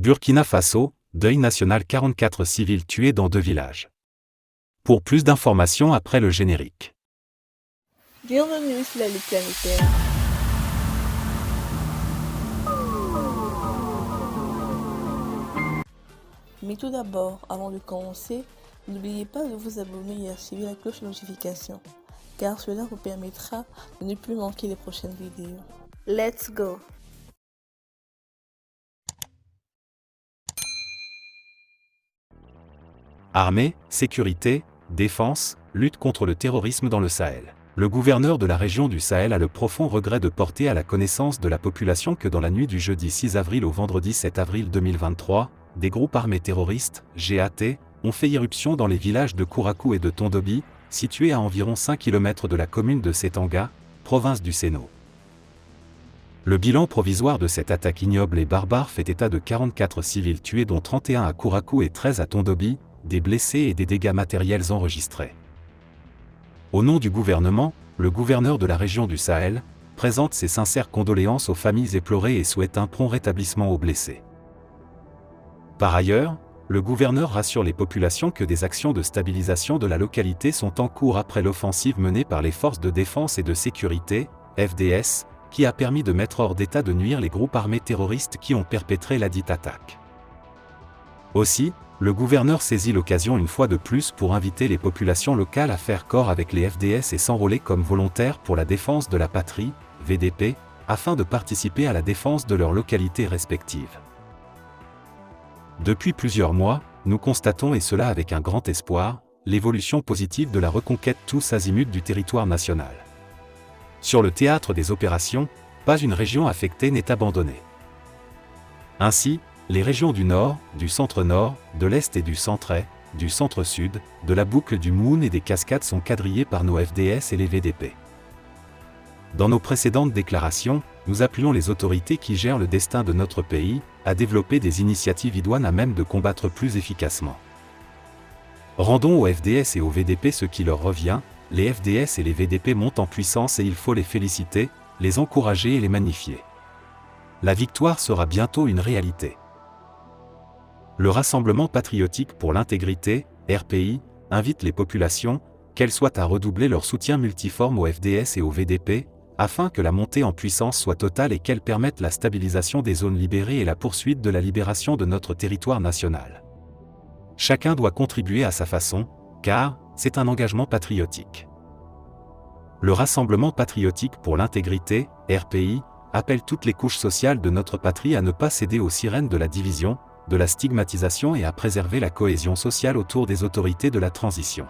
Burkina Faso, deuil national, 44 civils tués dans 2 villages. Pour plus d'informations après le générique. Bienvenue sur la Ligue planétaire. Mais tout d'abord, avant de commencer, n'oubliez pas de vous abonner et activer la cloche de notification, car cela vous permettra de ne plus manquer les prochaines vidéos. Let's go! Armée, sécurité, défense, lutte contre le terrorisme dans le Sahel. Le gouverneur de la région du Sahel a le profond regret de porter à la connaissance de la population que dans la nuit du jeudi 6 avril au vendredi 7 avril 2023, des groupes armés terroristes, GAT, ont fait irruption dans les villages de Kourakou et de Tondobi, situés à environ 5 km de la commune de Setanga, province du Séno. Le bilan provisoire de cette attaque ignoble et barbare fait état de 44 civils tués dont 31 à Kourakou et 13 à Tondobi, des blessés et des dégâts matériels enregistrés. Au nom du gouvernement, le gouverneur de la région du Sahel présente ses sincères condoléances aux familles éplorées et souhaite un prompt rétablissement aux blessés. Par ailleurs, le gouverneur rassure les populations que des actions de stabilisation de la localité sont en cours après l'offensive menée par les forces de défense et de sécurité, FDS, qui a permis de mettre hors d'état de nuire les groupes armés terroristes qui ont perpétré ladite attaque. Aussi, le gouverneur saisit l'occasion une fois de plus pour inviter les populations locales à faire corps avec les FDS et s'enrôler comme volontaires pour la défense de la patrie, VDP, afin de participer à la défense de leurs localités respectives. Depuis plusieurs mois, nous constatons, et cela avec un grand espoir, l'évolution positive de la reconquête tous azimuts du territoire national. Sur le théâtre des opérations, pas une région affectée n'est abandonnée. Ainsi, les régions du Nord, du Centre-Nord, de l'Est et du Centre-Est, du Centre-Sud, de la boucle du Moun et des Cascades sont quadrillées par nos FDS et les VDP. Dans nos précédentes déclarations, nous appelons les autorités qui gèrent le destin de notre pays à développer des initiatives idoines à même de combattre plus efficacement. Rendons aux FDS et aux VDP ce qui leur revient. Les FDS et les VDP montent en puissance et il faut les féliciter, les encourager et les magnifier. La victoire sera bientôt une réalité. Le Rassemblement patriotique pour l'intégrité, RPI, invite les populations, qu'elles soient à redoubler leur soutien multiforme aux FDS et aux VDP, afin que la montée en puissance soit totale et qu'elle permette la stabilisation des zones libérées et la poursuite de la libération de notre territoire national. Chacun doit contribuer à sa façon, car c'est un engagement patriotique. Le Rassemblement patriotique pour l'intégrité, RPI, appelle toutes les couches sociales de notre patrie à ne pas céder aux sirènes de la division, de la stigmatisation et à préserver la cohésion sociale autour des autorités de la transition.